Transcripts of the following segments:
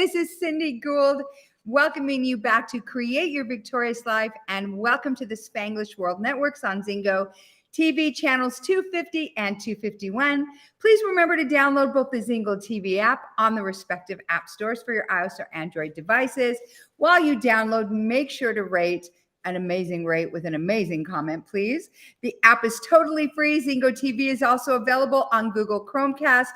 This is Cindy Gould welcoming you back to Create Your Victorious Life, and welcome to the Spanglish World Networks on Zingo TV channels 250 and 251. Please remember to download both the Zingo TV app on the respective app stores for your iOS or Android devices. While you download, make sure to rate an amazing rate with an amazing comment, please. The app is totally free. Zingo TV is also available on Google Chromecast,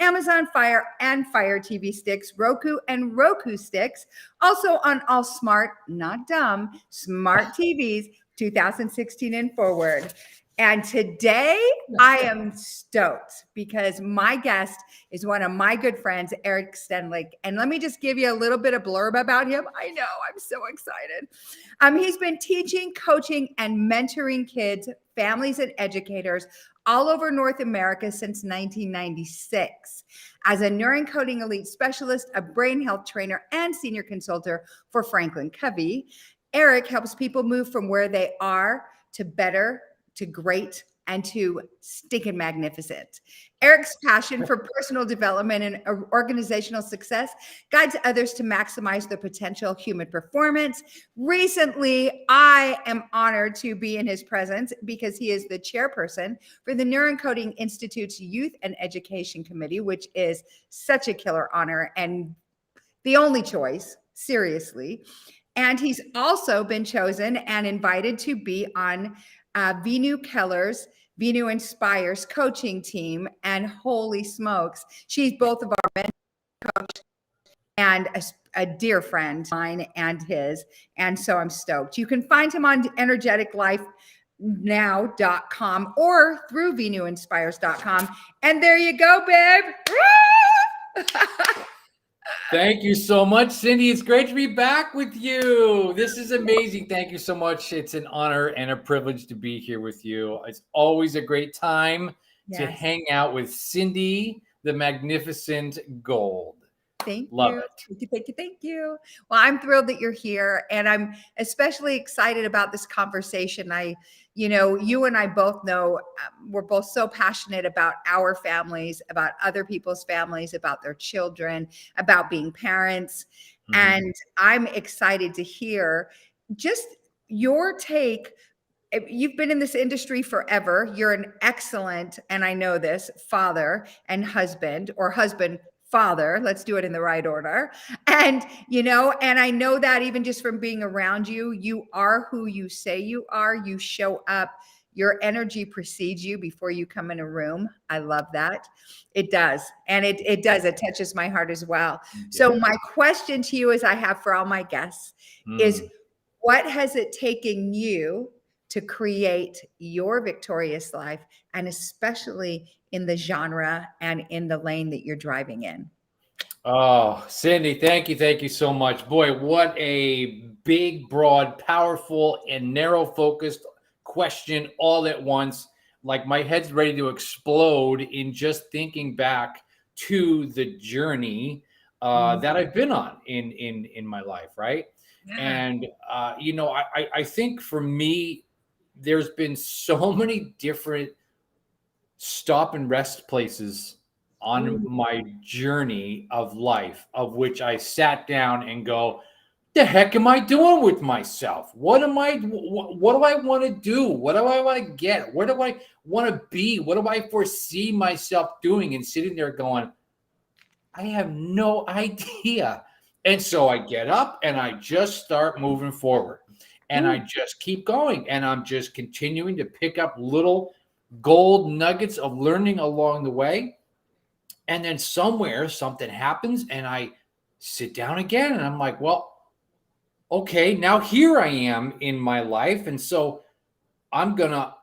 Amazon Fire and Fire TV sticks, Roku and Roku sticks, also on all smart, not dumb, smart TVs 2016 and forward. And today I am stoked because my guest is one of my good friends, Eric Stenlake. And let me just give you a little bit of blurb about him. I know, I'm so excited. He's been teaching, coaching, and mentoring kids, families, and educators all over North America since 1996. As a neuroencoding elite specialist, a brain health trainer, and senior consultant for Franklin Covey, Eric helps people move from where they are to better, to great, and to stinking magnificent. Eric's passion for personal development and organizational success guides others to maximize their potential human performance. Recently, I am honored to be in his presence because he is the chairperson for the Neuroencoding Institute's Youth and Education Committee, which is such a killer honor and the only choice, seriously. And he's also been chosen and invited to be on Venu Keller's Venu Inspires coaching team. And holy smokes, she's both of our mentor coach and a dear friend of mine and his. And so I'm stoked. You can find him on energeticlifenow.com or through venuinspires.com. And there you go, babe. Thank you so much, Cindy. It's great to be back with you. This is amazing. Thank you so much. It's an honor and a privilege to be here with you. It's always a great time to hang out with Cindy, the Magnificent Gold. Love it. Thank you. Well, I'm thrilled that you're here, and I'm especially excited about this conversation. You and I both know we're both so passionate about our families, about other people's families, about their children, about being parents. Mm-hmm. And I'm excited to hear just your take. You've been in this industry forever. You're an excellent, and I know this, father and husband, or husband, father, let's do it in the right order. And, and I know that even just from being around you, you are who you say you are. You show up, your energy precedes you before you come in a room. I love that. It does. And it does. It touches my heart as well. Yeah. So my question to you, as I have for all my guests, is what has it taken you to create your victorious life, and especially in the genre and in the lane that you're driving in? Oh, Cindy, thank you. Thank you so much. Boy, what a big, broad, powerful, and narrow-focused question all at once. Like my head's ready to explode in just thinking back to the journey that I've been on in my life, right? Yeah. And, I think for me, there's been so many different stop and rest places on my journey of life, of which I sat down and go, the heck am I doing with myself? What do I want to do? What do I want to get? Where do I want to be? What do I foresee myself doing? And sitting there going, I have no idea. And so I get up and I just start moving forward. And I just keep going, and I'm just continuing to pick up little gold nuggets of learning along the way. And then somewhere something happens and I sit down again and I'm like, well, okay, now here I am in my life. And so I'm gonna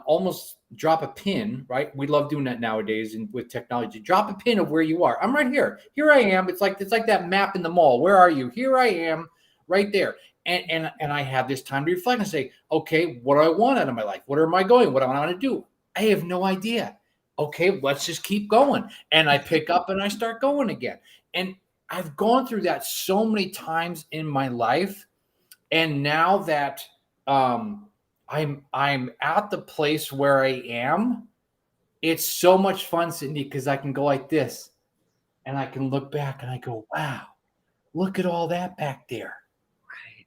almost drop a pin, right? We love doing that nowadays and with technology. Drop a pin of where you are. I'm right here. Here I am. It's like that map in the mall. Where are you? Here I am, right there. And I have this time to reflect and say, okay, what do I want out of my life? Where am I going? What do I want to do? I have no idea. Okay, let's just keep going. And I pick up and I start going again. And I've gone through that so many times in my life. And now that I'm at the place where I am, it's so much fun, Cindy, because I can go like this and I can look back and I go, wow, look at all that back there. Right.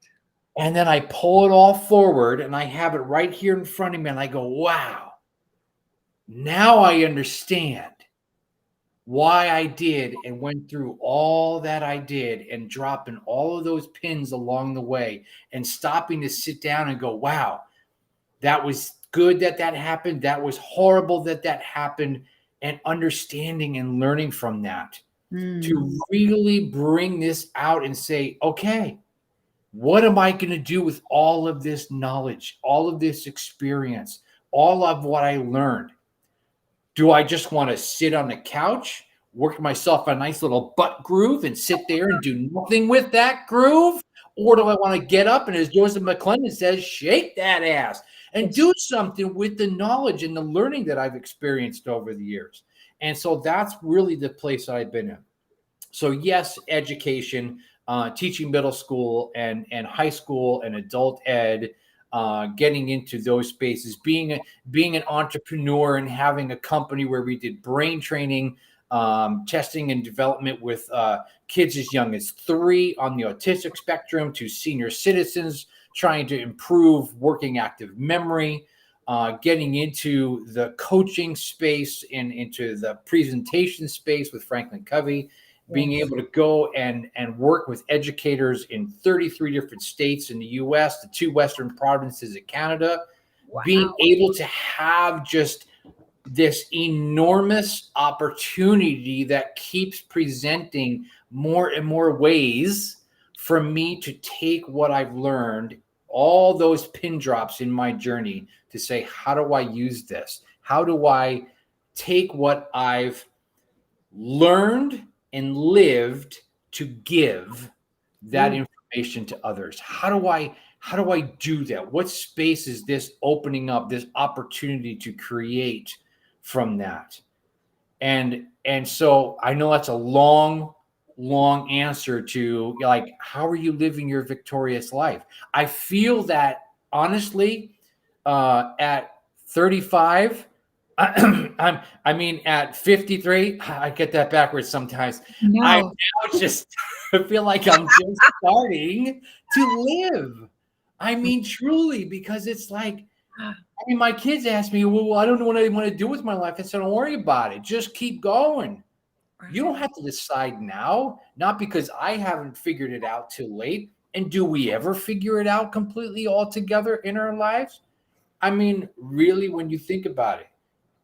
And then I pull it all forward and I have it right here in front of me. And I go, wow, now I understand why I did and went through all that I did, and dropping all of those pins along the way and stopping to sit down and go, wow, that was good that happened. That was horrible that happened. And understanding and learning from that to really bring this out and say, okay, what am I going to do with all of this knowledge, all of this experience, all of what I learned? Do I just want to sit on the couch, work myself a nice little butt groove and sit there and do nothing with that groove? Or do I want to get up and, as Joseph McClendon says, shake that ass and do something with the knowledge and the learning that I've experienced over the years? And so that's really the place I've been in. So yes, education, teaching middle school and high school and adult ed, getting into those spaces, being an entrepreneur and having a company where we did brain training, testing and development with kids as young as 3 on the autistic spectrum to senior citizens, trying to improve working active memory, getting into the coaching space and into the presentation space with Franklin Covey, being able to go and work with educators in 33 different states in the US, the 2 Western provinces of Canada, being able to have just this enormous opportunity that keeps presenting more and more ways for me to take what I've learned, all those pin drops in my journey, to say, how do I use this? How do I take what I've learned and lived to give that information to others? How do I do that? What space is this opening up, this opportunity to create from that? And so I know that's a long answer to, like, how are you living your victorious life? I feel that honestly, at 35, I mean, at 53, I get that backwards sometimes. No. I now just feel like I'm just starting to live. I mean, truly, because it's like, I mean, my kids ask me, well, I don't know what I want to do with my life. I said, don't worry about it. Just keep going. You don't have to decide now, not because I haven't figured it out too late. And do we ever figure it out completely all together in our lives? I mean, really, when you think about it,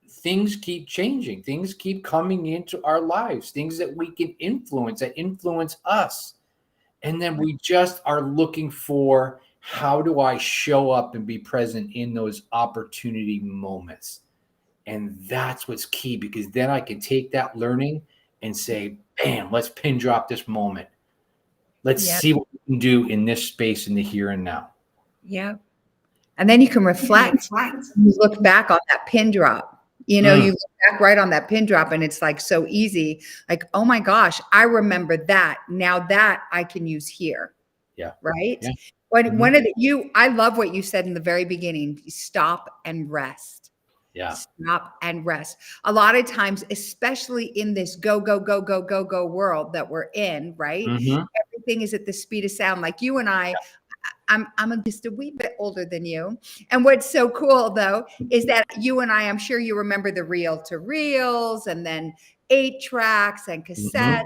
things keep changing. Things keep coming into our lives, things that we can influence, that influence us. And then we just are looking for, how do I show up and be present in those opportunity moments? And that's what's key, because then I can take that learning and say, bam, let's pin drop this moment. Let's see what we can do in this space in the here and now. Yeah. And then you can reflect. You look back on that pin drop. You know, you look back right on that pin drop, and it's like so easy. Like, oh my gosh, I remember that. Now that I can use here. Yeah. Right. Yeah. One of I love what you said in the very beginning. Stop and rest. Yeah. Stop and rest. A lot of times, especially in this go, go, go, go, go, go world that we're in, right? Everything is at the speed of sound. Like you and I, I'm just a wee bit older than you. And what's so cool though, is that you and I, I'm sure you remember the reel to reels, and then 8 tracks and cassettes.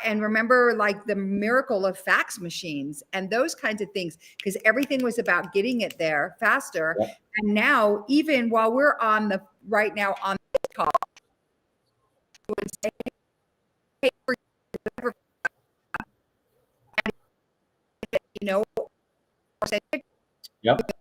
And remember, like, the miracle of fax machines and those kinds of things, because everything was about getting it there faster. Yeah. And now, even while we're on right now on this call, I would say, hey, you know, Yep.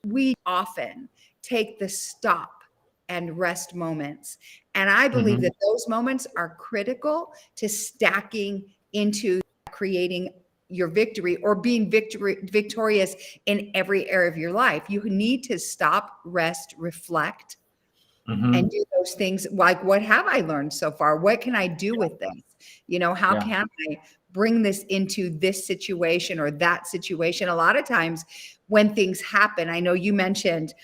we often take the stop and rest moments. And I believe that those moments are critical to stacking into creating your victory, or being victorious in every area of your life. You need to stop, rest, reflect, and do those things. Like, what have I learned so far? What can I do with this? You know, how can I bring this into this situation or that situation? A lot of times when things happen, I know you mentioned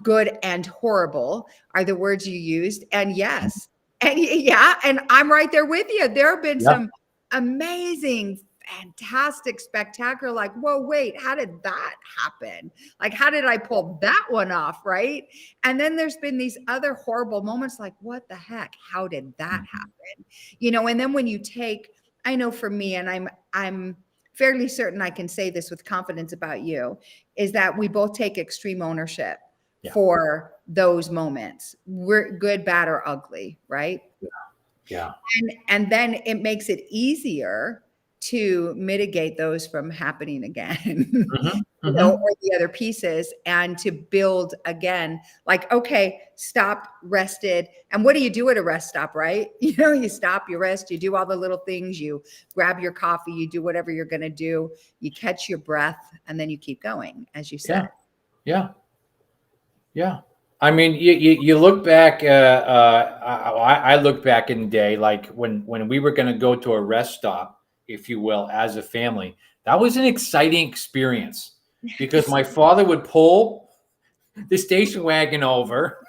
good and horrible are the words you used. And yes, and yeah, and I'm right there with you. There have been some amazing, fantastic, spectacular. Like, whoa, wait, how did that happen? Like, how did I pull that one off? Right. And then there's been these other horrible moments like, what the heck? How did that happen? And then when you take, I know for me, and I'm fairly certain I can say this with confidence about you, is that we both take extreme ownership for those moments. We're good, bad, or ugly, right? Yeah. And then it makes it easier to mitigate those from happening again. Or the other pieces, and to build again, like, okay, stopped, rested. And what do you do at a rest stop, right? You stop, you rest, you do all the little things, you grab your coffee, you do whatever you're going to do, you catch your breath, and then you keep going, as you said. Yeah. I mean, you look back. I look back in the day, like when we were going to go to a rest stop, if you will, as a family. That was an exciting experience because my father would pull the station wagon over.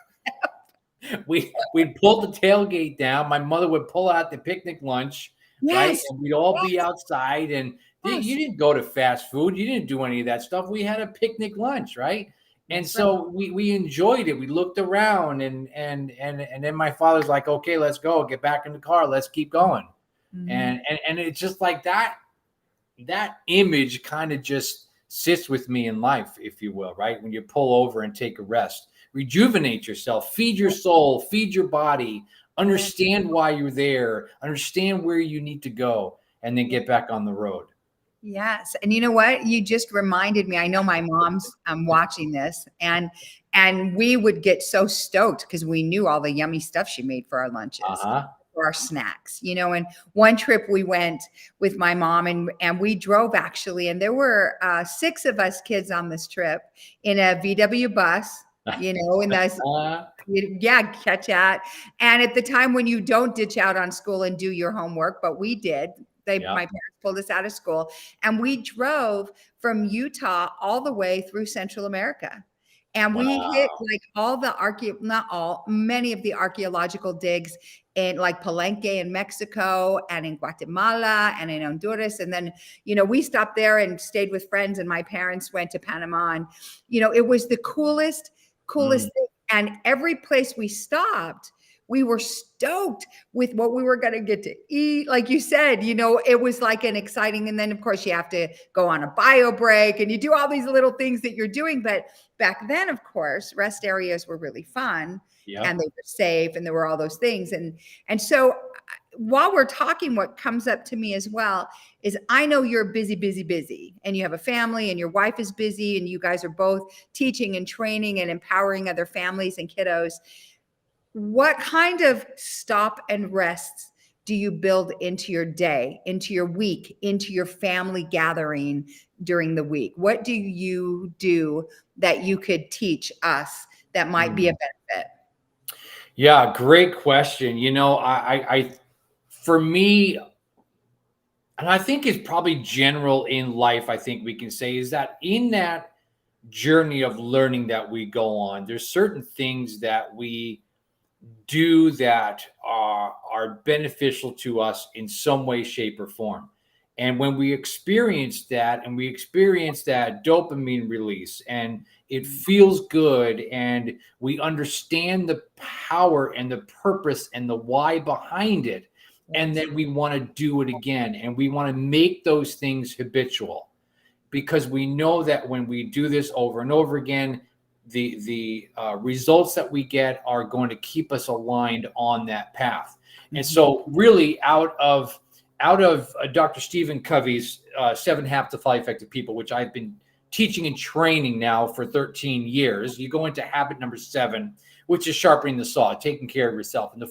We'd pull the tailgate down. My mother would pull out the picnic lunch, right? And we'd all be outside. And you didn't go to fast food. You didn't do any of that stuff. We had a picnic lunch, right? And so we enjoyed it. We looked around, and then my father's like, "Okay, let's go. Get back in the car. Let's keep going." And it's just like that image kind of just sits with me in life, if you will, right? When you pull over and take a rest, rejuvenate yourself, feed your soul, feed your body, understand why you're there, understand where you need to go, and then get back on the road. Yes. And you know what? You just reminded me. I know my mom's watching this, and we would get so stoked because we knew all the yummy stuff she made for our lunches, for our snacks, And one trip we went with my mom, and we drove actually, and there were 6 of us kids on this trip in a VW bus, in those. Catch at. And at the time when you don't ditch out on school and do your homework, but we did. My parents pulled us out of school, and we drove from Utah all the way through Central America. And we hit like all the many of the archaeological digs in like Palenque in Mexico, and in Guatemala, and in Honduras. And then, we stopped there and stayed with friends, and my parents went to Panama. And, it was the coolest thing. And every place we stopped, we were stoked with what we were going to get to eat. Like you said, it was like an exciting, and then of course you have to go on a bio break, and you do all these little things that you're doing. But back then, of course, rest areas were really fun, and they were safe, and there were all those things. And so while we're talking, what comes up to me as well is, I know you're busy, and you have a family, and your wife is busy, and you guys are both teaching and training and empowering other families and kiddos. What kind of stop and rests do you build into your day, into your week, into your family gathering during the week? What do you do that you could teach us that might be a benefit? Yeah, great question. I for me, and I think it's probably general in life, I think we can say, is that in that journey of learning that we go on, there's certain things that we do that are beneficial to us in some way, shape, or form. And when we experience that, and we experience that dopamine release, and it feels good, and we understand the power and the purpose and the why behind it, and then we want to do it again, and we want to make those things habitual, because we know that when we do this over and over again, the results that we get are going to keep us aligned on that path. And so really out of Dr. Stephen Covey's 7 Habits of Highly Effective People, which I've been teaching and training now for 13 years, you go into habit number 7, which is sharpening the saw, taking care of yourself. And the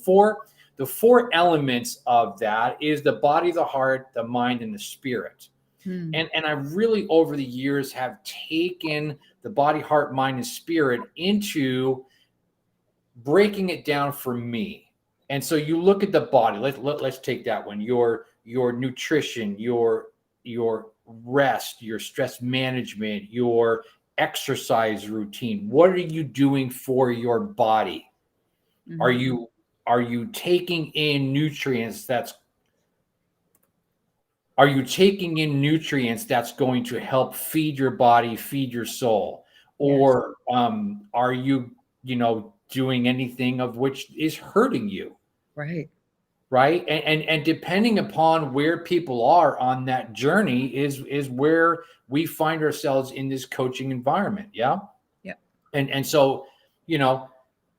four elements of that is the body, the heart, the mind, and the spirit. And I really, over the years, have taken the body, heart, mind, and spirit into breaking it down for me. And so you look at the body. Let's take that one. Your nutrition, your rest, your stress management, your exercise routine. What are you doing for your body? Are you taking in nutrients that's Are you taking in nutrients that's going to help feed your body, feed your soul? Yes. Or are you, doing anything of which is hurting you? Right. Right. And depending upon where people are on that journey is where we find ourselves in this coaching environment. Yeah. Yep. And so, you know,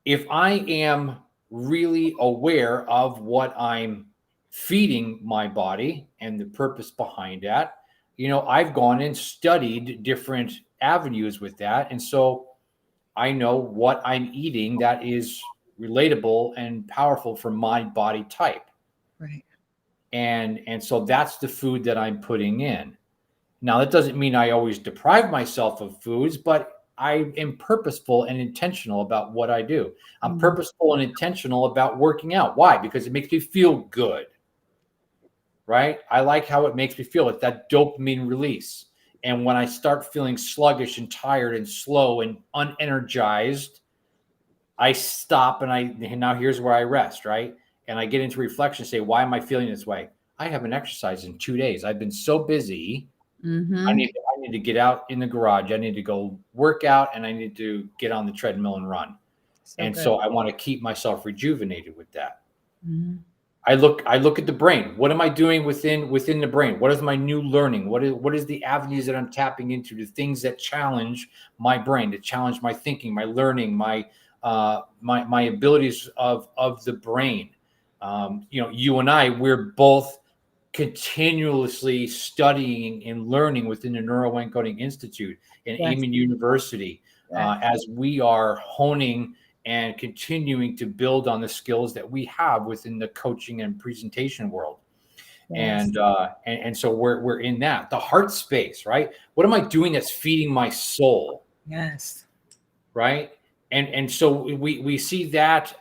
if I am really aware of what I'm feeding my body and the purpose behind that, I've gone and studied different avenues with that. And so I know what I'm eating that is relatable and powerful for my body type. Right. And so that's the food that I'm putting in. Now, that doesn't mean I always deprive myself of foods, but I am purposeful and intentional about what I do. I'm Mm. purposeful and intentional about working out. Why? Because it makes me feel good, right? I like how it makes me feel. It's that dopamine release. And when I start feeling sluggish and tired and slow and unenergized, I stop and now here's where I rest, right? And I get into reflection, say, why am I feeling this way? I haven't exercised in 2 days. I've been so busy. Mm-hmm. I need to get out in the garage. I need to go work out and I need to get on the treadmill and run. So And good. so I want to keep myself rejuvenated with that. Mm-hmm. I look at the brain. What am I doing within the brain? What is my new learning? What is the avenues that I'm tapping into, the things that challenge my brain, that challenge my thinking, my learning, my abilities of the brain. You and I, we're both continuously studying and learning within the Neuroencoding Institute and Yes. Amen University Yes. as we are honing and continuing to build on the skills that we have within the coaching and presentation world. Yes. And so we're in that the heart space, right? What am I doing that's feeding my soul, Yes. right? And so we see that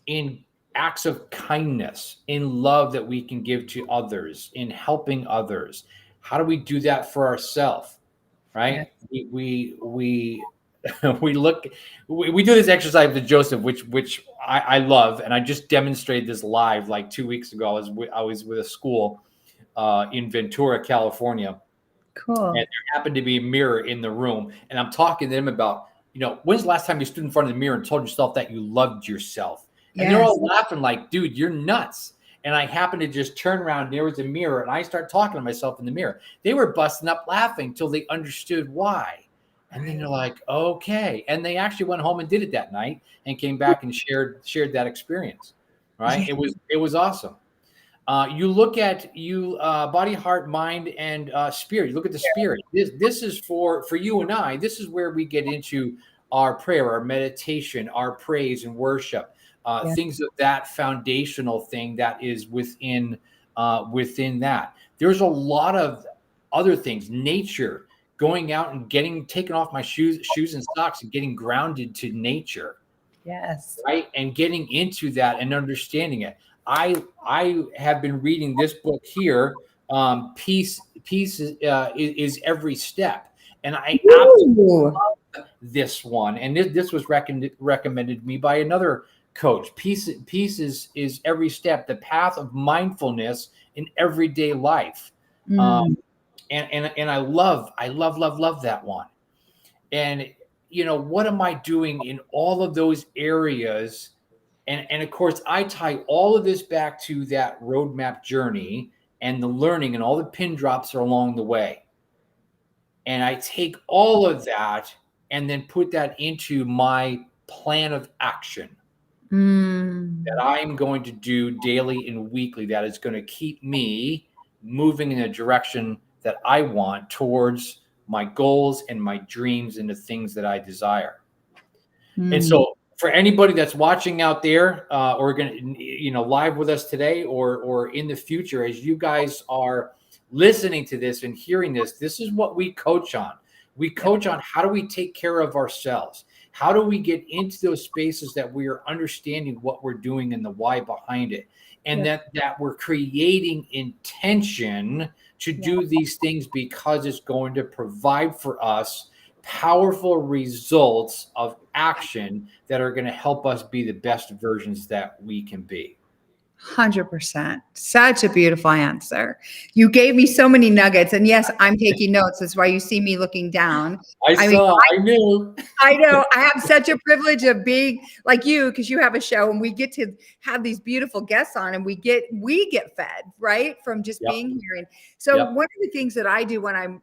in acts of kindness, in love that we can give to others, in helping others. How do we do that for ourselves? Yes. Right? We we look we do this exercise with Joseph, which I love, and I just demonstrated this live like 2 weeks ago. I was with a school in Ventura, California, Cool. and there happened to be a mirror in the room, and I'm talking to them about, when's the last time you stood in front of the mirror and told yourself that you loved yourself? And they're Yes. all laughing like, dude, you're nuts. And I happened to just turn around, and there was a mirror, and I start talking to myself in the mirror. They were busting up laughing until they understood why. And then Right. they're like, okay. And they actually went home and did it that night and came back and shared that experience. Right. Yeah. It was awesome. You look at body, heart, mind, and spirit. You look at the spirit. This is for you and I. This is where we get into our prayer, our meditation, our praise and worship. Yeah. Things of that foundational thing that is within that. There's a lot of other things. Nature, going out and taking off my shoes and socks and getting grounded to nature, Yes. right? And getting into that and understanding it. I have been reading this book here. Peace is every step, and I absolutely Ooh. love this one. And this was recommended to me by another coach. Peace is every step, the path of mindfulness in everyday life. Um, Mm. and I love that one. And what am I doing in all of those areas? And of course, I tie all of this back to that roadmap journey and the learning and all the pin drops are along the way. And I take all of that and then put that into my plan of action that Mm. I'm going to do daily and weekly that is going to keep me moving in a direction that I want towards my goals and my dreams and the things that I desire. And Mm. so for anybody that's watching out there or going to, live with us today or in the future, as you guys are listening to this and hearing this is what we coach on. We Yep. coach on how do we take care of ourselves? How do we get into those spaces that we are understanding what we're doing and the why behind it? And Yep. that we're creating intention to Yeah. do these things because it's going to provide for us powerful results of action that are going to help us be the best versions that we can be. 100%. Such a beautiful answer. You gave me so many nuggets. And yes, I'm taking notes. That's why you see me looking down. I I mean, saw, I knew. I know I have such a privilege of being like you because you have a show and we get to have these beautiful guests on and we get fed, right? From just Yep. being here. And so Yep. one of the things that I do when I'm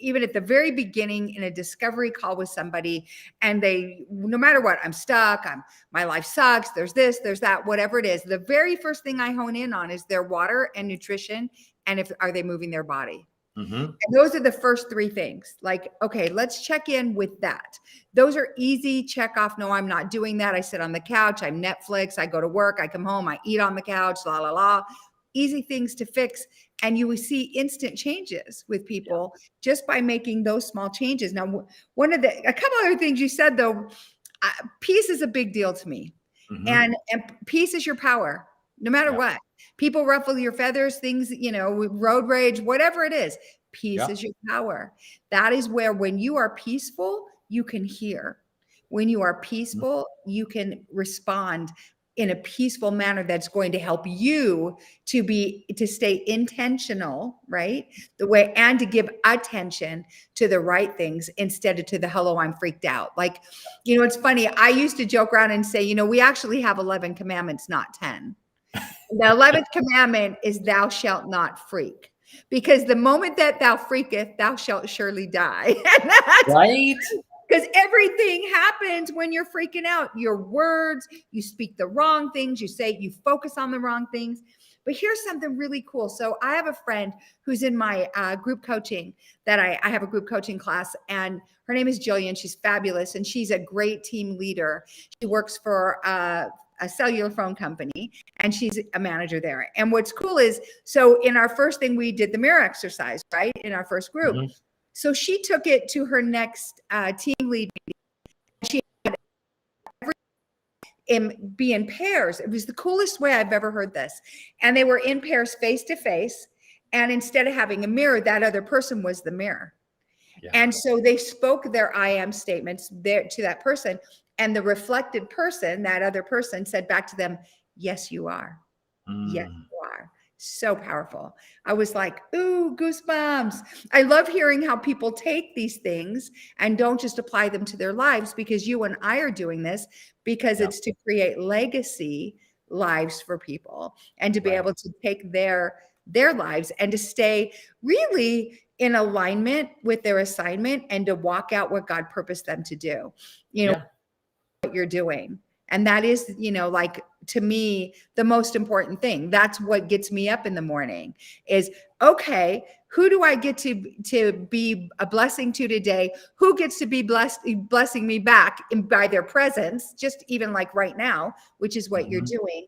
even at the very beginning in a discovery call with somebody and they, no matter what, I'm stuck, my life sucks, there's this, there's that, whatever it is, the very first thing I hone in on is their water and nutrition and if are they moving their body. Mm-hmm. And those are the first three things. Like, okay, let's check in with that. Those are easy check off. No, I'm not doing that. I sit on the couch. I'm Netflix. I go to work. I come home. I eat on the couch. La, la, la. Easy things to fix. And you will see instant changes with people just by making those small changes. Now, a couple other things you said, though, peace is a big deal to me. Mm-hmm. And peace is your power, no matter what. People ruffle your feathers, things, road rage, whatever it is. Peace is your power. That is where when you are peaceful, you can hear. When you are peaceful, you can respond in a peaceful manner that's going to help you to stay intentional, right? The way and to give attention to the right things instead of to the hello, I'm freaked out. Like, it's funny. I used to joke around and say, we actually have 11 commandments, not 10. The 11th commandment is thou shalt not freak. Because the moment that thou freaketh, thou shalt surely die. And that's right. Because everything happens when you're freaking out. Your words, you speak the wrong things, you focus on the wrong things. But here's something really cool. So I have a friend who's in my group coaching that I have a group coaching class, and her name is Jillian. She's fabulous, and she's a great team leader. She works for a cellular phone company, and she's a manager there. And what's cool is, so in our first thing, we did the mirror exercise, right? In our first group. Mm-hmm. So she took it to her next team lead meeting. She had be in pairs. It was the coolest way I've ever heard this. And they were in pairs face to face. And instead of having a mirror, that other person was the mirror. Yeah. And so they spoke their I am statements there to that person. And the reflected person, that other person, said back to them, yes, you are. Yes, you are. So powerful. I was like, ooh, goosebumps. I love hearing how people take these things and don't just apply them to their lives, because you and I are doing this because it's to create legacy lives for people and to be able to take their lives and to stay really in alignment with their assignment and to walk out what God purposed them to do. What you're doing. And that is, like, to me, the most important thing. That's what gets me up in the morning is, okay, who do I get to be a blessing to today? Who gets to be blessing me back by their presence, just even like right now, which is what you're doing.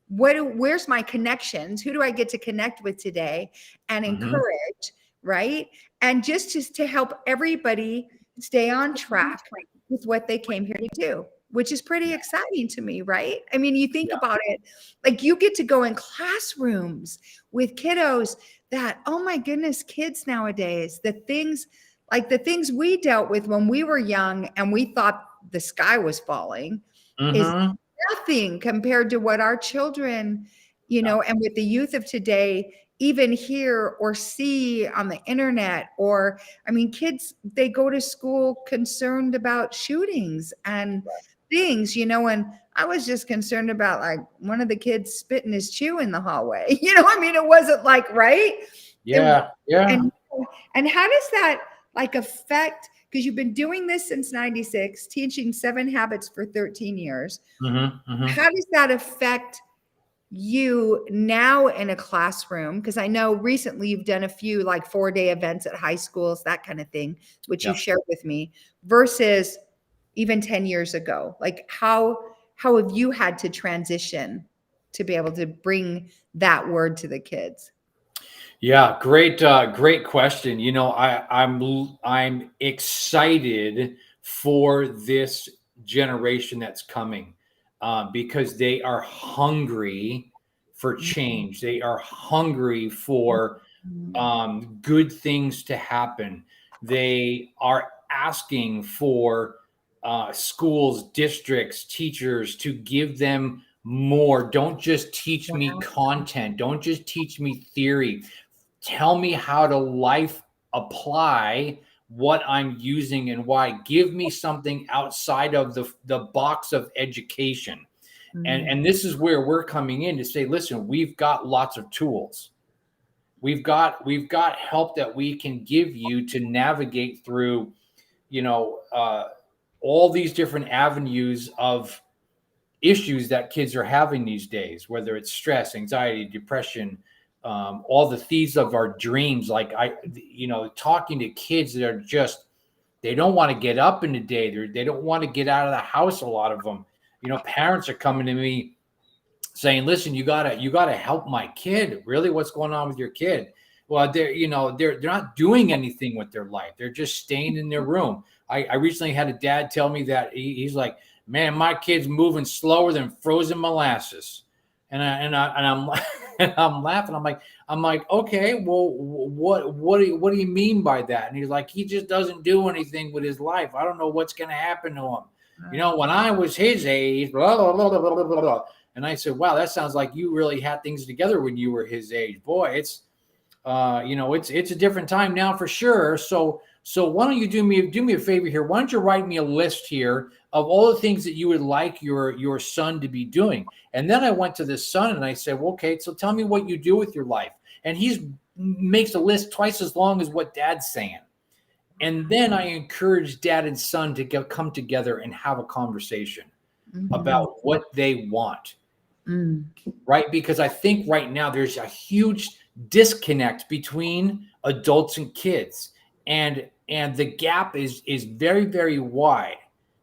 Where's my connections? Who do I get to connect with today and encourage, right? And just to help everybody stay on track with what they came here to do, which is pretty exciting to me, right? I mean, you think about it, like you get to go in classrooms with kiddos that, oh my goodness, kids nowadays, the things we dealt with when we were young and we thought the sky was falling is nothing compared to what our children, and with the youth of today even hear or see on the internet. Or, I mean, kids, they go to school concerned about shootings and things, and I was just concerned about like one of the kids spitting his chew in the hallway. I mean, it wasn't like, right? Yeah. And how does that like affect, because you've been doing this since 96, teaching 7 habits for 13 years. How does that affect you now in a classroom? Because I know recently you've done a few like 4-day events at high schools, that kind of thing, which you've shared with me, versus even 10 years ago. Like how have you had to transition to be able to bring that word to the kids? Yeah, great question. I'm excited for this generation that's coming because they are hungry for change. They are hungry for good things to happen. They are asking for schools, districts, teachers to give them more. Don't just teach me content. Don't just teach me theory. Tell me how to life apply what I'm using and why. Give me something outside of the box of education. And this is where we're coming in to say, listen, we've got lots of tools. We've got help that we can give you to navigate through, all these different avenues of issues that kids are having these days, whether it's stress, anxiety, depression, all the thieves of our dreams. Like talking to kids that are just, they don't want to get up in the day. They don't want to get out of the house. A lot of them, parents are coming to me saying, listen, you gotta help my kid. Really, what's going on with your kid? Well, they're not doing anything with their life. They're just staying in their room. I recently had a dad tell me that he's like, man, my kid's moving slower than frozen molasses. And I'm and I'm laughing. I'm like, okay, well, what do you mean by that? And he's like, he just doesn't do anything with his life. I don't know what's going to happen to him. When I was his age, blah, blah, blah, blah, blah, blah, blah. And I said, wow, that sounds like you really had things together when you were his age. Boy, it's a different time now for sure. So why don't you do me a favor here? Why don't you write me a list here of all the things that you would like your son to be doing? And then I went to the son and I said, well, okay, so tell me what you do with your life. And he makes a list twice as long as what dad's saying. And then I encourage dad and son to come together and have a conversation about what they want. Right? Because I think right now there's a huge disconnect between adults and kids. And the gap is very, very wide.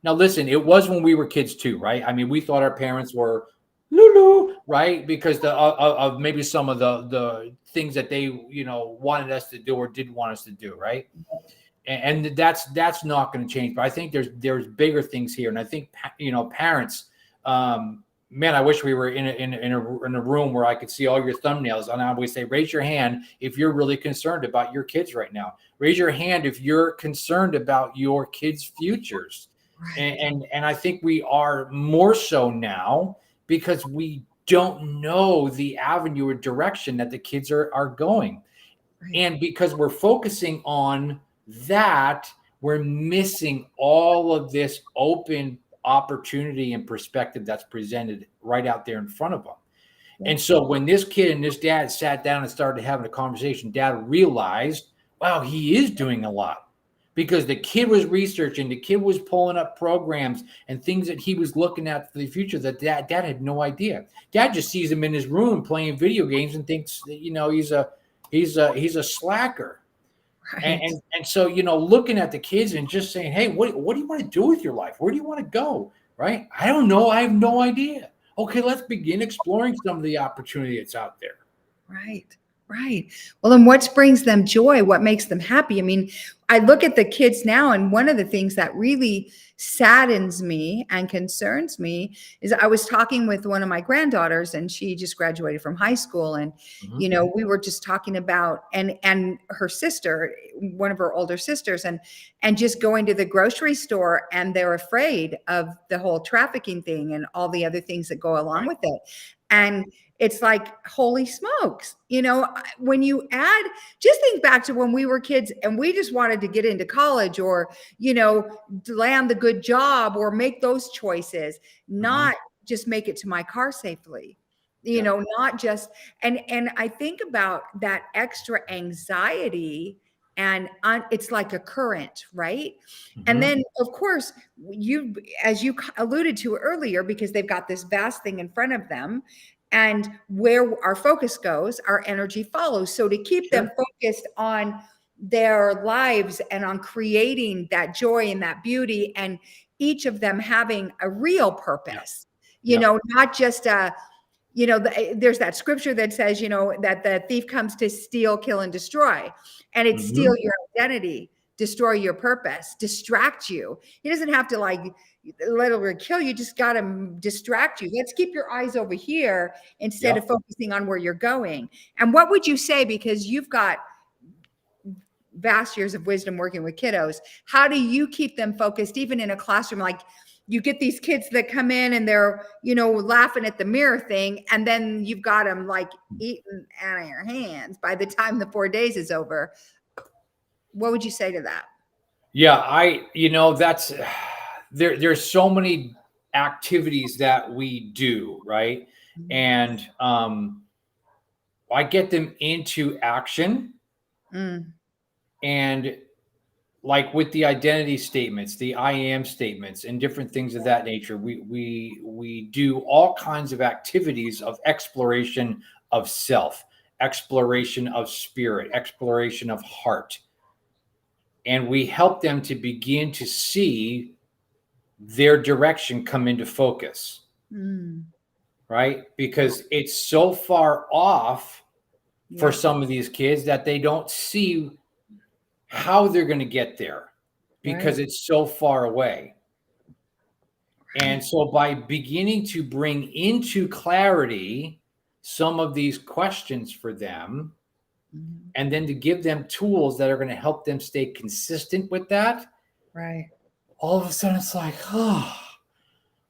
Now, listen, it was when we were kids too, right? I mean, we thought our parents were Lulu, right? Because of maybe some of the things that they, wanted us to do or didn't want us to do, right? And that's not going to change. But I think there's bigger things here. And I think, parents, man, I wish we were in a room where I could see all your thumbnails. And I always say, raise your hand if you're really concerned about your kids right now. Raise your hand if you're concerned about your kids' futures. Right. And I think we are more so now because we don't know the avenue or direction that the kids are going. Right. And because we're focusing on that, we're missing all of this open opportunity and perspective that's presented right out there in front of them. Yeah. And so when this kid and this dad sat down and started having a conversation, dad realized, wow, he is doing a lot, because the kid was researching, the kid was pulling up programs and things that he was looking at for the future that dad had no idea. Dad just sees him in his room playing video games and thinks that, he's a slacker. Right. And so, looking at the kids and just saying, hey, what do you want to do with your life? Where do you want to go? Right? I don't know. I have no idea. Okay, let's begin exploring some of the opportunity that's out there. Right. Right. Well, then what brings them joy? What makes them happy? I mean, I look at the kids now, and one of the things that really saddens me and concerns me is I was talking with one of my granddaughters, and she just graduated from high school. And, we were just talking about, and her sister, one of her older sisters, and just going to the grocery store, and they're afraid of the whole trafficking thing and all the other things that go along with it. And it's like, holy smokes, when you just think back to when we were kids and we just wanted to get into college or, land the good job or make those choices, not just make it to my car safely, not just, and I think about that extra anxiety, and it's like a current, right? And then, of course, as you alluded to earlier, because they've got this vast thing in front of them, and where our focus goes, our energy follows. So to keep them focused on their lives and on creating that joy and that beauty, and each of them having a real purpose, not just there's that scripture that says, that the thief comes to steal, kill, and destroy. And it's steal your identity, destroy your purpose, distract you. He doesn't have to literally kill you, just got to distract you. Let's keep your eyes over here instead of focusing on where you're going. And what would you say, because you've got vast years of wisdom working with kiddos, how do you keep them focused even in a classroom? Like, you get these kids that come in and they're, laughing at the mirror thing. And then you've got them like eating out of your hands by the time the 4 days is over. What would you say to that? Yeah, that's there's so many activities that we do, right? And I get them into action. And like with the identity statements, the I am statements, and different things of that nature, we do all kinds of activities of exploration of self, exploration of spirit, exploration of heart. And we help them to begin to see their direction come into focus, right? Because it's so far off for some of these kids that they don't see how they're going to get there because it's so far away. And so by beginning to bring into clarity some of these questions for them, and then to give them tools that are going to help them stay consistent with that, right? All of a sudden it's like, oh,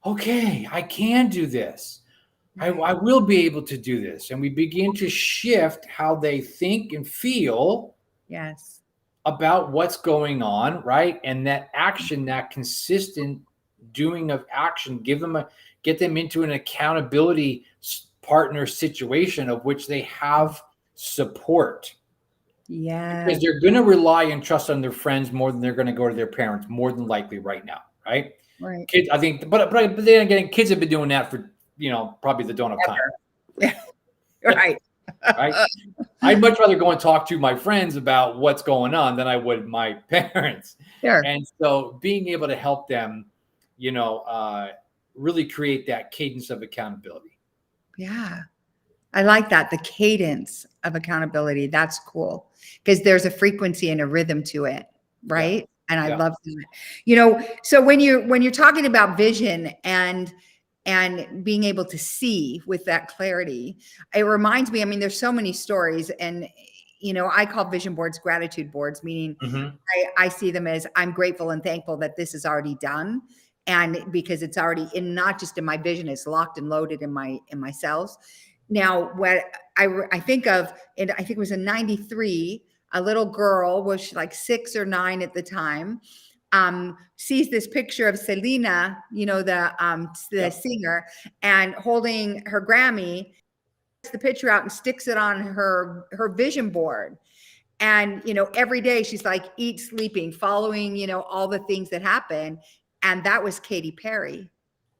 okay, I can do this. I will be able to do this. And we begin to shift how they think and feel about what's going on, right? And that action, that consistent doing of action, get them into an accountability partner situation of which they have support. Yeah. Because they're going to rely and trust on their friends more than they're going to go to their parents, more than likely right now, right? Right. Kids, I think, but then again, kids have been doing that for, probably they don't have time. Yeah. Right. Right. I'd much rather go and talk to my friends about what's going on than I would my parents. Sure. And so being able to help them, really create that cadence of accountability. Yeah. I like that. The cadence of accountability. That's cool because there's a frequency and a rhythm to it. Right. Yeah. And I love that. So when you're talking about vision and being able to see with that clarity, it reminds me, I mean, there's so many stories and, I call vision boards gratitude boards, meaning I see them as I'm grateful and thankful that this is already done. And because it's already not just in my vision, it's locked and loaded in my cells. Now, what I think of, and I think it was in 93, a little girl, was like 6 or 9 at the time, sees this picture of Selena, the singer, and holding her Grammy, takes the picture out and sticks it on her vision board. And, every day she's like, eat, sleeping, following, all the things that happen. And that was Katy Perry.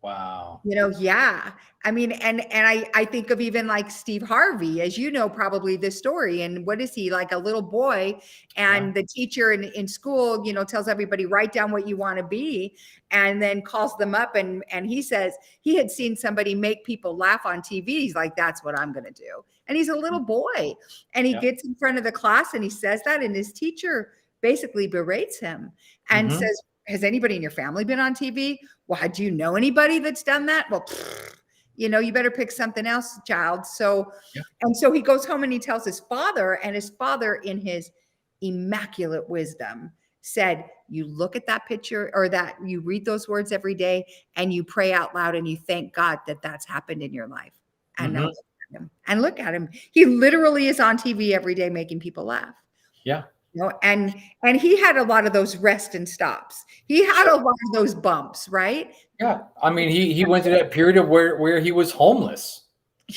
Wow. Yeah. I mean, and I think of even like Steve Harvey, as probably this story. And what is he, like a little boy? And the teacher in school, tells everybody, write down what you want to be, and then calls them up. And he says he had seen somebody make people laugh on TV. He's like, that's what I'm going to do. And he's a little boy. And he gets in front of the class and he says that. And his teacher basically berates him and says, has anybody in your family been on TV? Well, do you know anybody that's done that? Well, you better pick something else, child. So, and so he goes home and he tells his father, and his father, in his immaculate wisdom, said, you look at that picture, or that you read those words every day, and you pray out loud and you thank God that that's happened in your life. And now look at him. He literally is on TV every day making people laugh. Yeah. And he had a lot of those rest and stops. He had a lot of those bumps, right? Yeah. I mean, he went through that period of where he was homeless.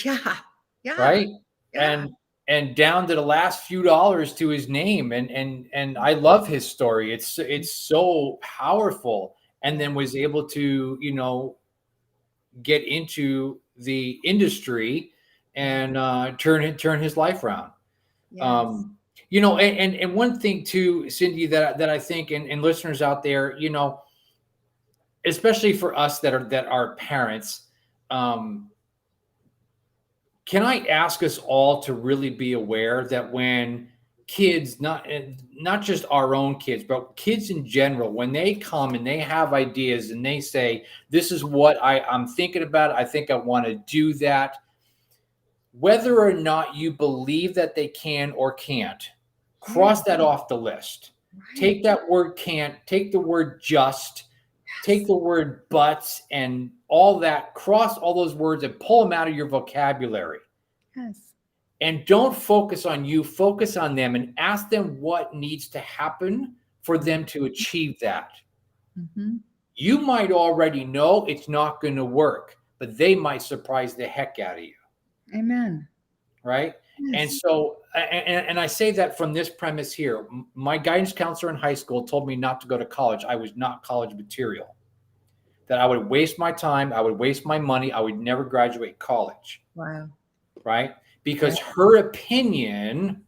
Yeah. Yeah. Right. Yeah. And down to the last few dollars to his name. And I love his story. It's so powerful. And then was able to, get into the industry and turn his life around. Yes. And one thing too, Cindy, that I think, and listeners out there, especially for us that are parents, can I ask us all to really be aware that when kids, not just our own kids, but kids in general, when they come and they have ideas and they say, this is what I'm thinking about, I think I want to do that, whether or not you believe that they can or can't, cross that off the list. Right. Take that word can't, take the word just, take the word buts and all that, cross all those words and pull them out of your vocabulary. Yes. And don't focus on you, focus on them and ask them what needs to happen for them to achieve that. Mm-hmm. You might already know it's not going to work, but they might surprise the heck out of you. Amen. Right. And Yes. so, and I say that from this premise here. My guidance counselor in high school told me not to go to college. I was not college material, that I would waste my time. I would waste my money. I would never graduate college. Wow. Right. Because her opinion,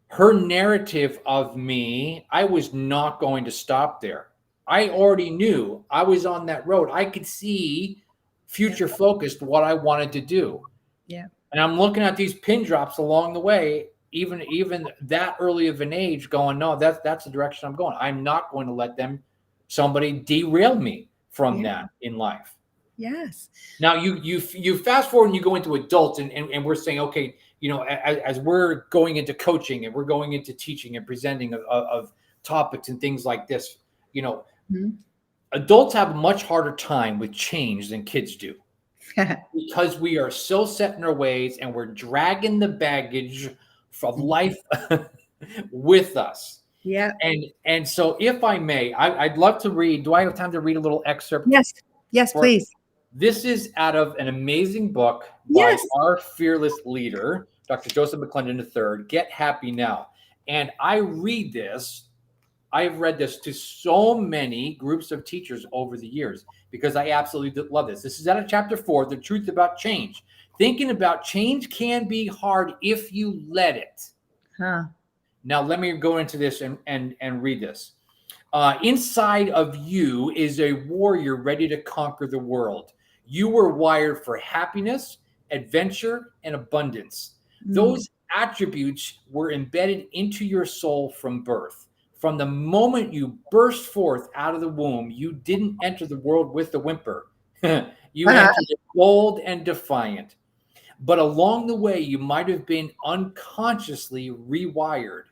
her narrative of me, I was not going to stop there. I already knew I was on that road. I could see future focused what I wanted to do. Yeah. And I'm looking at these pin drops along the way, even that early of an age, going, no, that's the direction I'm going. I'm not going to let somebody derail me from that in life. Yes. Now you fast forward and you go into adults and we're saying, okay, you know, as we're going into coaching and we're going into teaching and presenting of topics and things like this, you know, adults have a much harder time with change than kids do. Because we are so set in our ways and we're dragging the baggage of life with us. Yeah. And so if I may, I'd love to read. Do I have time to read a little excerpt? Yes. Yes, please. This is out of an amazing book by our fearless leader, Dr. Joseph McClendon III, Get Happy Now. And I read this. I've read this to so many groups of teachers over the years because I absolutely love this. This is out of chapter 4, The Truth About Change. Thinking about change can be hard if you let it. Now, let me go into this and read this. Inside of you is a warrior ready to conquer the world. You were wired for happiness, adventure, and abundance. Those attributes were embedded into your soul from birth. From the moment you burst forth out of the womb, you didn't enter the world with a whimper. You entered it bold and defiant. But along the way, you might have been unconsciously rewired.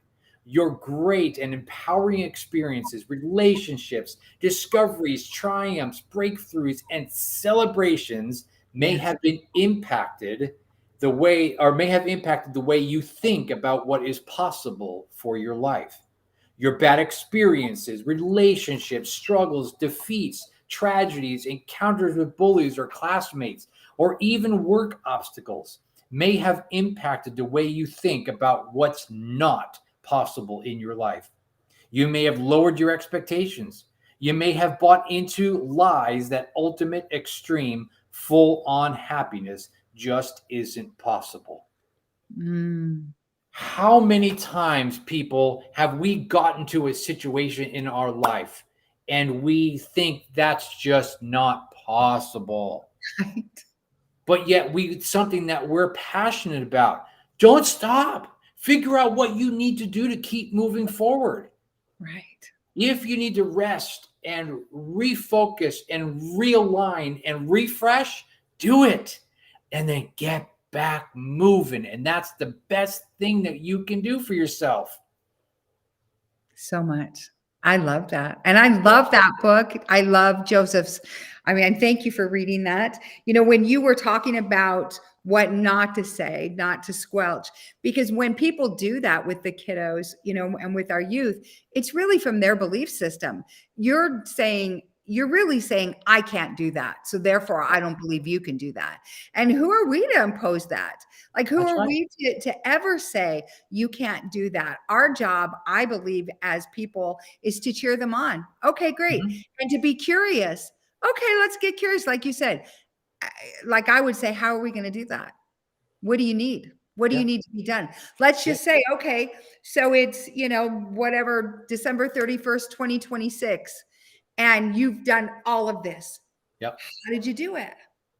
Your great and empowering experiences, relationships, discoveries, triumphs, breakthroughs, and celebrations may have been impacted the way you think about what is possible for your life. Your bad experiences, relationships, struggles, defeats, tragedies, encounters with bullies or classmates, or even work obstacles may have impacted the way you think about what's not possible in your life. You may have lowered your expectations. You may have bought into lies that ultimate extreme full-on happiness just isn't possible. How many times, people, have we gotten to a situation in our life and we think that's just not possible? Right. But yet it's something that we're passionate about. Don't stop. Figure out what you need to do to keep moving forward. Right. If you need to rest and refocus and realign and refresh, do it. And then get back moving. And that's the best thing that you can do for yourself. So much. I love that. And I love that book. I love Joseph's. I mean, thank you for reading that. You know, when you were talking about what not to say, not to squelch, because when people do that with the kiddos, you know, and with our youth, it's really from their belief system. You're really saying, I can't do that. So therefore, I don't believe you can do that. And who are we to impose that? Like, who are we to ever say you can't do that? Our job, I believe, as people is to cheer them on. Okay, great. And to be curious. Okay, let's get curious. Like you said, like I would say, how are we going to do that? What do you need? What do you need to be done? Let's just say, okay, so it's, you know, whatever, December 31st, 2026. And you've done all of this. Yep. How did you do it?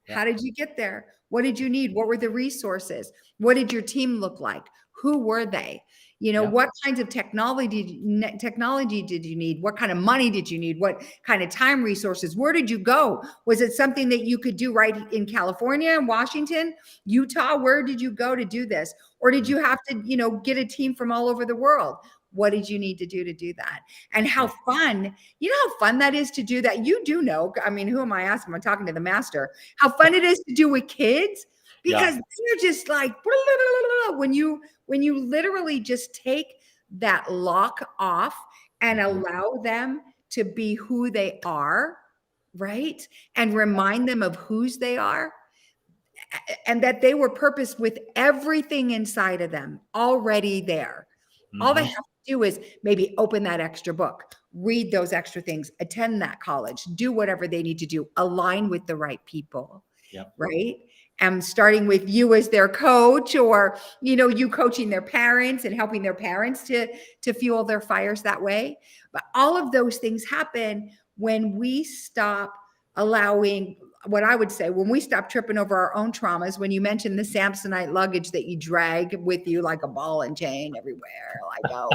How did you get there? What did you need? What were the resources? What did your team look like? Who were they? You know, what kinds of technology did you need? What kind of money did you need? What kind of time resources? Where did you go? Was it something that you could do right in California, Washington, Utah? Where did you go to do this? Or did you have to, you know, get a team from all over the world? what did you need to do that? And how fun, you know how fun that is to do that? You do know, I mean, who am I asking? I'm talking to the master. How fun it is to do with kids, because they're just like, when you literally just take that lock off and allow them to be who they are, right? And remind them of whose they are, and that they were purposed with everything inside of them already there. All they have to do is maybe open that extra book, read those extra things, attend that college, do whatever they need to do, align with the right people, right? And starting with you as their coach, or, you know, you coaching their parents and helping their parents to fuel their fires that way. But all of those things happen when we stop allowing, what I would say, when we stop tripping over our own traumas. When you mentioned the Samsonite luggage that you drag with you like a ball and chain everywhere, like, oh,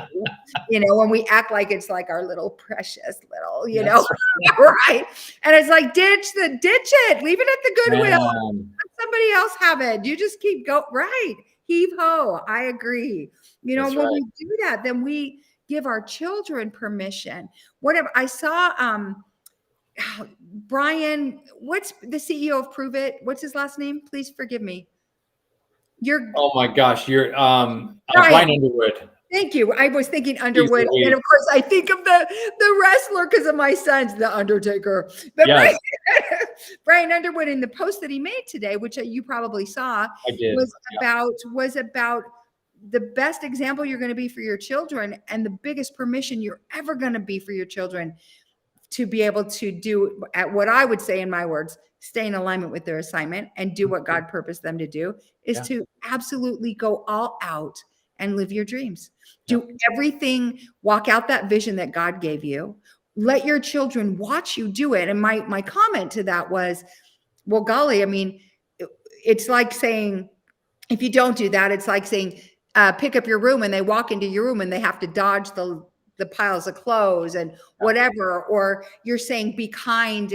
you know, when we act like it's like our little precious little, you know, right? And it's like, ditch it, leave it at the Goodwill. Let somebody else have it. You just keep going, right? Heave ho. I agree. You know, when we do that, then we give our children permission. Whatever I saw, Brian, what's the CEO of Prove It? What's his last name? Please forgive me. Oh my gosh, you're Brian Underwood. Thank you. I was thinking Underwood, and of course I think of the wrestler because of my son's The Undertaker. But Brian Underwood, in the post that he made today, which you probably saw, was about the best example you're going to be for your children, and the biggest permission you're ever going to be for your children to be able to do, at what I would say in my words, stay in alignment with their assignment and do what God purposed them to do, is to absolutely go all out and live your dreams. Do everything, walk out that vision that God gave you. Let your children watch you do it. And my comment to that was, well, golly, I mean, it's like saying, if you don't do that, it's like saying, pick up your room, and they walk into your room and they have to dodge the piles of clothes and whatever. Or you're saying, be kind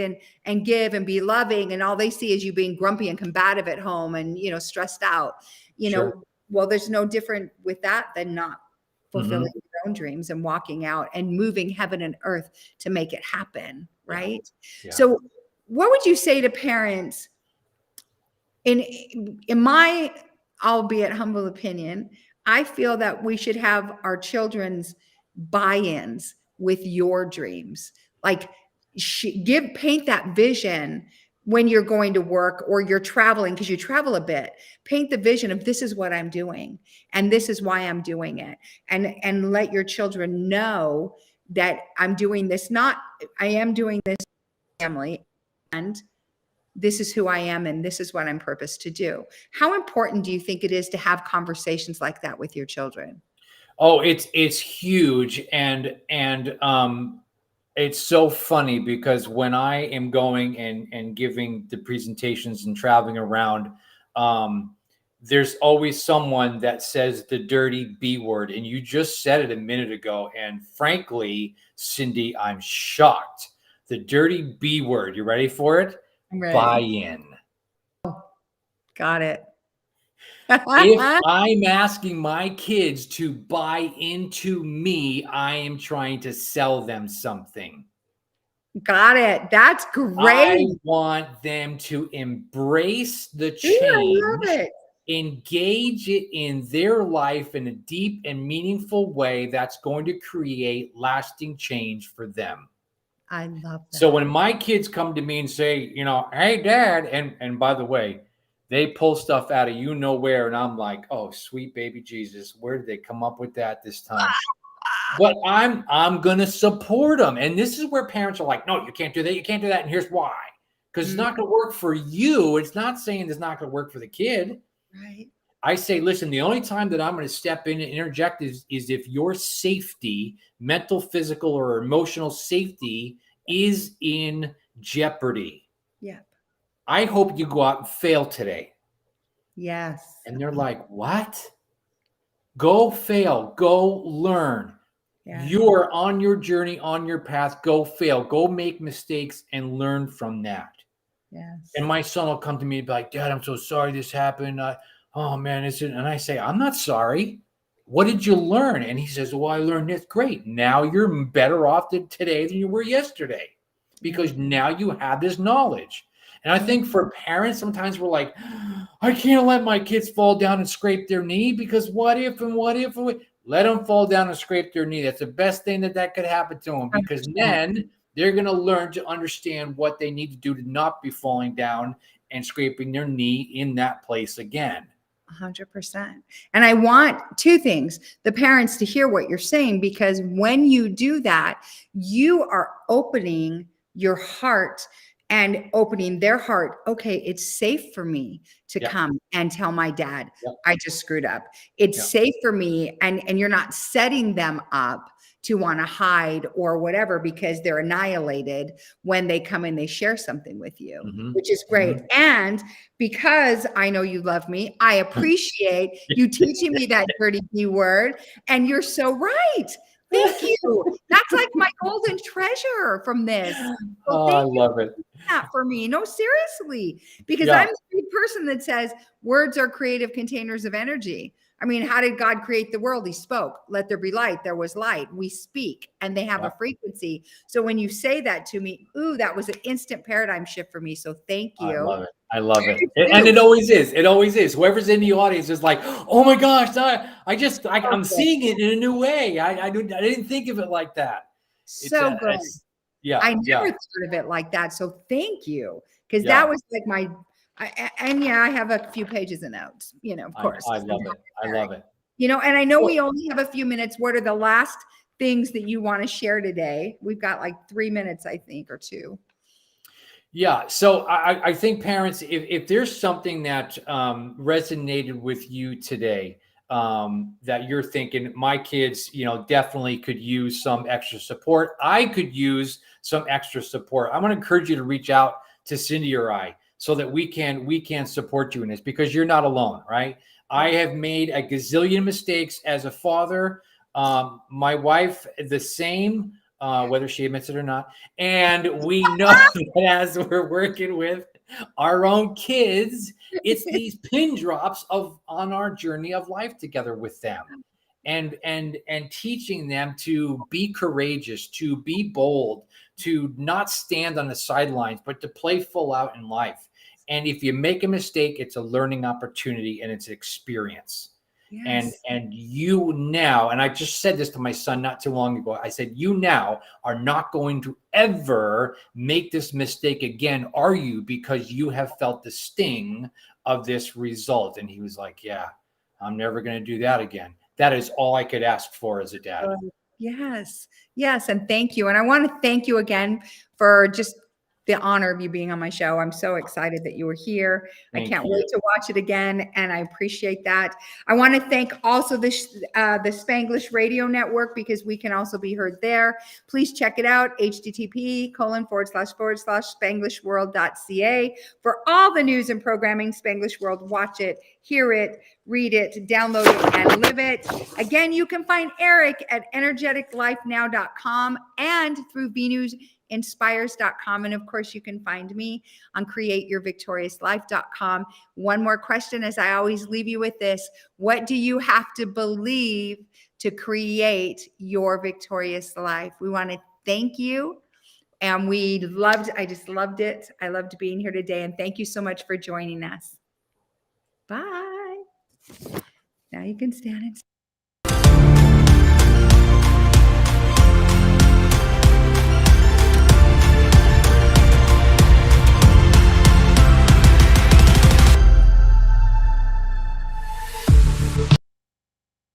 and give and be loving, and all they see is you being grumpy and combative at home and, you know, stressed out, you know. Well, there's no different with that than not fulfilling your own dreams and walking out and moving heaven and earth to make it happen, right? So what would you say to parents, in my albeit humble opinion? I feel that we should have our children's buy-ins with your dreams. Like, paint that vision when you're going to work or you're traveling, because you travel a bit. Paint the vision of, this is what I'm doing and this is why I'm doing it. And let your children know that I'm doing this, I am doing this family, and this is who I am, and this is what I'm purposed to do. How important do you think it is to have conversations like that with your children? Oh, it's huge. And it's so funny, because when I am going and giving the presentations and traveling around, there's always someone that says the dirty B word. And you just said it a minute ago. And frankly, Cindy, I'm shocked. The dirty B word. You ready for it? Buy-in. Got it. If I'm asking my kids to buy into me, I am trying to sell them something. Got it. That's great. I want them to embrace the change, engage it in their life in a deep and meaningful way that's going to create lasting change for them. I love that. So when my kids come to me and say, you know, hey, Dad, and by the way, they pull stuff out of you know where, and I'm like, oh, sweet baby Jesus, where did they come up with that this time? But I'm gonna support them, and this is where parents are like, no, you can't do that, you can't do that, and here's why: because it's not gonna work for you. It's not saying it's not gonna work for the kid. Right. I say, listen, the only time that I'm going to step in and interject is if your safety, mental, physical, or emotional safety, is in jeopardy. Yeah. I hope you go out and fail today. Yes. And they're like, what? Go fail. Go learn. Yes. You're on your journey, on your path. Go fail. Go make mistakes and learn from that. Yes. And my son will come to me and be like, Dad, I'm so sorry this happened. Oh, man. And I say, I'm not sorry. what did you learn? And he says, well, I learned this. Great. Now you're better off today than you were yesterday because now you have this knowledge. And I think for parents, sometimes we're like, I can't let my kids fall down and scrape their knee because what if and what if? Let them fall down and scrape their knee. That's the best thing that could happen to them because 100%. then they're going to learn to understand what they need to do to not be falling down and scraping their knee in that place again. 100%. And I want two things, the parents to hear what you're saying, because when you do that, you are opening your heart and opening their heart. Okay, it's safe for me to come and tell my dad, I just screwed up. It's safe for me. And you're not setting them up to want to hide or whatever, because they're annihilated when they come and they share something with you, which is great. And because I know you love me, I appreciate you teaching me that dirty B word. And you're so right. Thank you. That's like my golden treasure from this. So I love it. That for me. No, seriously, because I'm the person that says words are creative containers of energy. I mean, how did God create the world? He spoke, let there be light. There was light. We speak and they have a frequency. So when you say that to me, ooh, that was an instant paradigm shift for me. So thank you. I love it. I love it. And it always is. It always is. Whoever's in the audience is like, oh my gosh, I'm seeing it in a new way. I didn't think of it like that. So good. I never thought of it like that. So thank you. Because that was like my, I have a few pages of notes, of course. I love it. I love it. And I know we only have a few minutes. What are the last things that you want to share today? We've got like 3 minutes, I think, or 2. Yeah. So I think parents, if there's something that resonated with you today, that you're thinking my kids, definitely could use some extra support. I could use some extra support. I'm going to encourage you to reach out to Cindy or I so that we can support you in this, because you're not alone, right? I have made a gazillion mistakes as a father. My wife, the same, whether she admits it or not. And we know that as we're working with our own kids, it's these pin drops on our journey of life together with them, and teaching them to be courageous, to be bold, to not stand on the sidelines, but to play full out in life. And if you make a mistake, it's a learning opportunity and it's an experience. Yes. And you now, and I just said this to my son not too long ago, I said, you now are not going to ever make this mistake again, are you? Because you have felt the sting of this result. And he was like, yeah, I'm never going to do that again. That is all I could ask for as a dad. Yes. Yes. And thank you. And I want to thank you again for just the honor of you being on my show. I'm so excited that you were here. I can't wait to watch it again, and I appreciate that. I want to thank also the Spanglish Radio Network, because we can also be heard there. Please check it out, http://spanglishworld.ca for all the news and programming. Spanglish World, watch it, hear it, read it, download it, and live it. Again, you can find Eric at energeticlifenow.com and through venewsinspires.com. And of course, you can find me on createyourvictoriouslife.com. One more question, as I always leave you with this: what do you have to believe to create your victorious life? We want to thank you. And I just loved it. I loved being here today. And thank you so much for joining us. Bye. Now you can stand and